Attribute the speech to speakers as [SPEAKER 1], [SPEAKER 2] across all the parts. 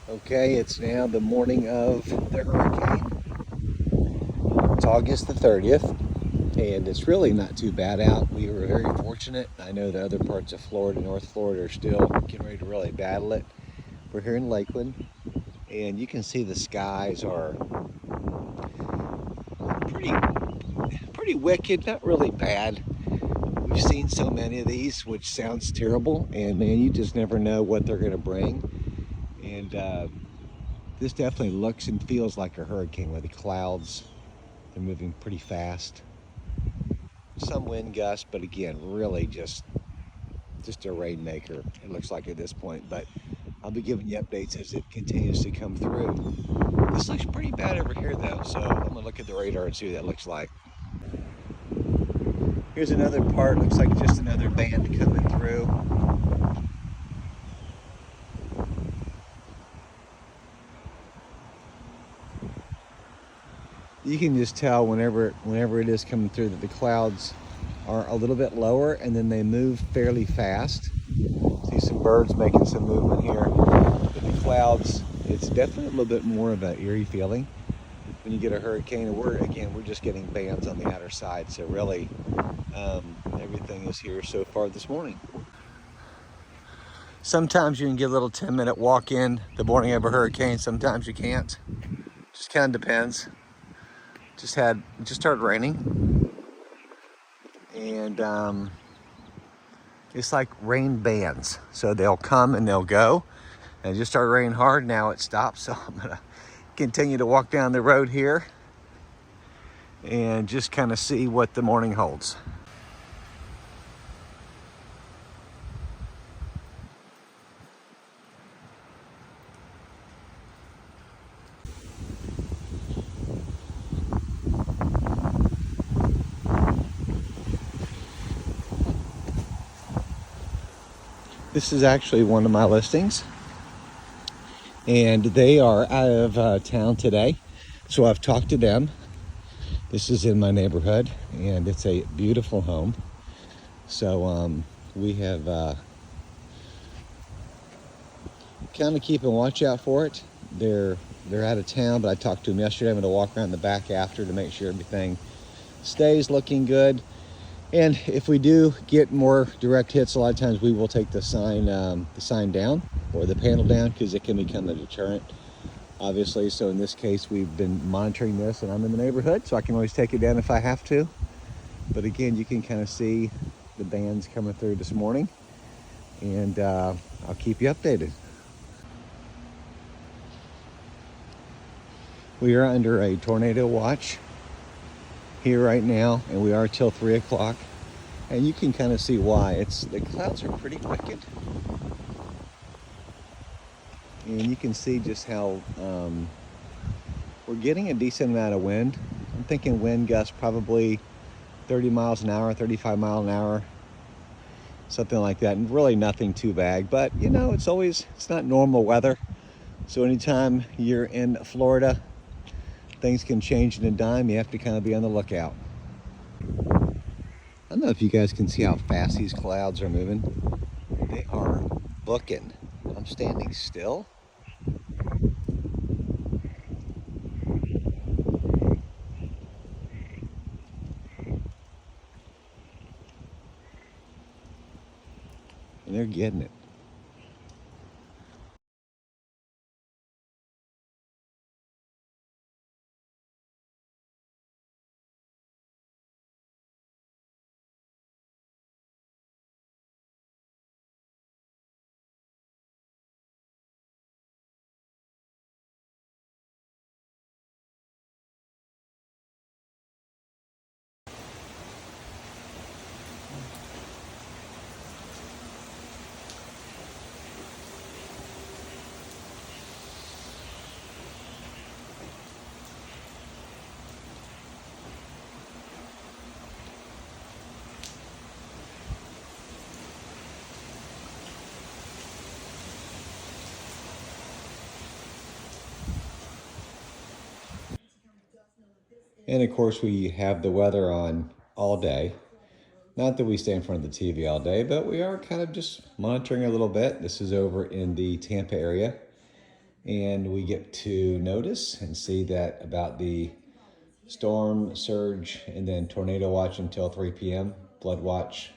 [SPEAKER 1] Okay, it's now the morning of the hurricane. It's August the 30th, and it's really not too bad out. We were very fortunate. I know the other parts of Florida, North Florida, are still getting ready to really battle it. We're here in Lakeland, and you can see the skies are pretty, pretty wicked, not really bad. We've seen so many of these, which sounds terrible, and man, you just never know what they're going to bring. And this definitely looks and feels like a hurricane with the clouds. They're moving pretty fast. Some wind gusts, but again, really just a rainmaker, it looks like at this point. But I'll be giving you updates as it continues to come through. This looks pretty bad over here though, so I'm gonna look at the radar and see what that looks like. Here's another part, looks like just another band coming through. You can just tell whenever it is coming through that the clouds are a little bit lower and then they move fairly fast. See some birds making some movement here. But the clouds, it's definitely a little bit more of an eerie feeling when you get a hurricane. And we're just getting bands on the outer side. So really, everything is here so far this morning. Sometimes you can get a little 10-minute walk in the morning of a hurricane. Sometimes you can't. Just kind of depends. Just started raining, and it's like rain bands. So they'll come and they'll go. And it just started raining hard. Now it stopped. So I'm gonna continue to walk down the road here and just kind of see what the morning holds. This is actually one of my listings, and they are out of town today. So I've talked to them. This is in my neighborhood, and it's a beautiful home. So we have kind of keep a watch out for it. They're out of town, but I talked to them yesterday. I'm going to walk around the back after to make sure everything stays looking good. And if we do get more direct hits, a lot of times we will take the sign down or the panel down, because it can become a deterrent, obviously. So in this case, we've been monitoring this, and I'm in the neighborhood, so I can always take it down if I have to. But again, you can kind of see the bands coming through this morning, and I'll keep you updated. We are under a tornado watch here right now, and we are till 3 o'clock. And you can kind of see why. The clouds are pretty wicked. And you can see just how we're getting a decent amount of wind. I'm thinking wind gusts probably 30 miles an hour, 35 miles an hour, something like that. And really nothing too bad. But you know, it's not normal weather. So anytime you're in Florida, things can change in a dime. You have to kind of be on the lookout. I don't know if you guys can see how fast these clouds are moving. They are booking. I'm standing still. And they're getting it. And of course, we have the weather on all day. Not that we stay in front of the TV all day, but we are kind of just monitoring a little bit. This is over in the Tampa area. and we get to notice and see that about the storm surge and then tornado watch until 3 p.m. flood watch,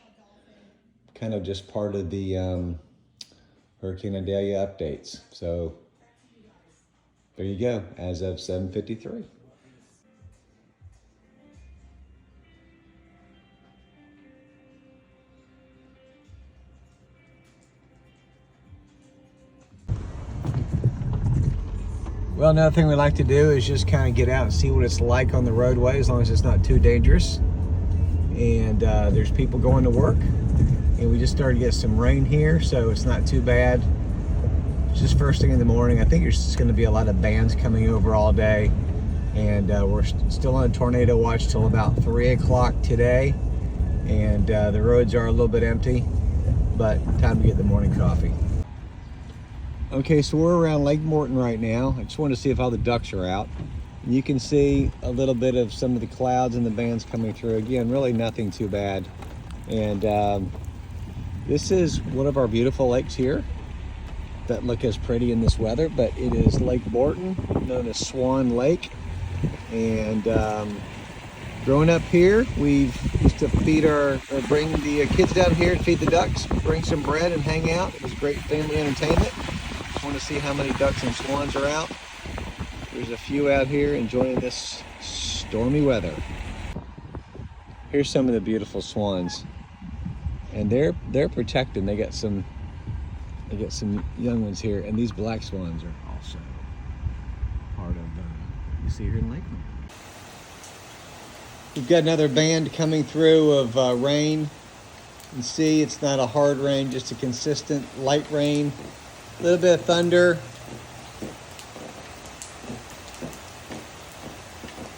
[SPEAKER 1] kind of just part of the Hurricane Idalia updates. So there you go, as of 7:53. Well, another thing we like to do is just kind of get out and see what it's like on the roadway, as long as it's not too dangerous. And there's people going to work, and we just started to get some rain here, so it's not too bad. It's just first thing in the morning. I think there's just going to be a lot of bands coming over all day, and we're still on a tornado watch till about 3 o'clock today, and the roads are a little bit empty, but time to get the morning coffee. Okay, so we're around Lake Morton right now. I just want to see if all the ducks are out. And you can see a little bit of some of the clouds and the bands coming through. Again, really nothing too bad. And this is one of our beautiful lakes here that look as pretty in this weather, but it is Lake Morton, known as Swan Lake. And growing up here, we used to bring the kids down here to feed the ducks, bring some bread and hang out. It was great family entertainment. Just want to see how many ducks and swans are out. There's a few out here enjoying this stormy weather. Here's some of the beautiful swans, and they're protected. They got some young ones here, and these black swans are also part of you see here in Lakeland. We've got another band coming through of rain. You can see it's not a hard rain, just a consistent light rain. A little bit of thunder.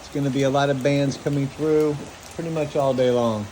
[SPEAKER 1] It's going to be a lot of bands coming through pretty much all day long.